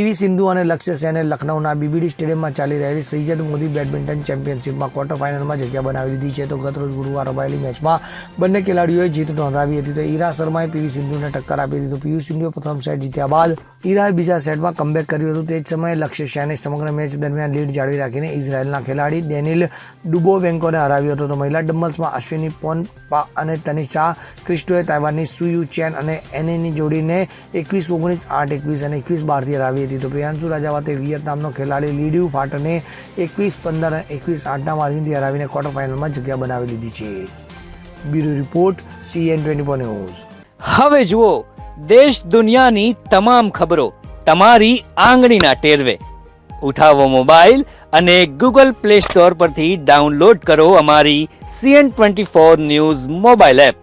PV Sindhu અને લક્ષ્ય સેને લખનૌના બીબીડી સ્ટેડિયમમાં ચાલી રહેલી સૈયદ મોદી બેડમિન્ટન ચેમ્પિયનશિપમાં ક્વાર્ટર ફાઇનલમાં જગ્યા બનાવી દીધી છે. તો ગતરોજ ગુરુવાર રમાયેલી મેચમાં બંને ખેલાડીઓએ જીત નોંધાવી હતી. તો ઈરા શર્માએ પીવી સિંધુને ટક્કર આપી હતી. તો પીવી સિંધુએ પ્રથમ સેટ જીત્યા બાદ ઈરાએ બીજા સેટમાં કમબેક કર્યું હતું. તે જ સમયે લક્ષ્ય સેને સમગ્ર મેચ દરમિયાન લીડ જાળવી રાખીને ઇઝરાયેલના ખેલાડી ડેનિલ ડુબોવેન્કોને હરાવ્યો હતો. તો મહિલા ડબલ્સમાં અશ્વિની પોનપ્પા અને તનિષા ક્રિસ્ટોએ તાઇવાનની સુયુ ચેન અને એનેની જોડીને 21-19, 8-21 અને 21-12 હરાવી હતી. તો પ્રિયાંશુ રાજાવતે વિયેતનામનો ખેલાડી લીડ્યુ ફાટને 21-15 અને 21-8ના માર્જિનથી હરાવીને ક્વાર્ટર ફાઇનલમાં જગ્યા બનાવી લીધી છે. Bureau report CN24 news. હવે જુઓ દેશ દુનિયાની તમામ ખબરો તમારી આંગળીના ટેરવે. ઉઠાવો મોબાઈલ અને ગૂગલ પ્લે સ્ટોર પરથી ડાઉનલોડ કરો અમારી CN24 ન્યૂઝ મોબાઈલ એપ.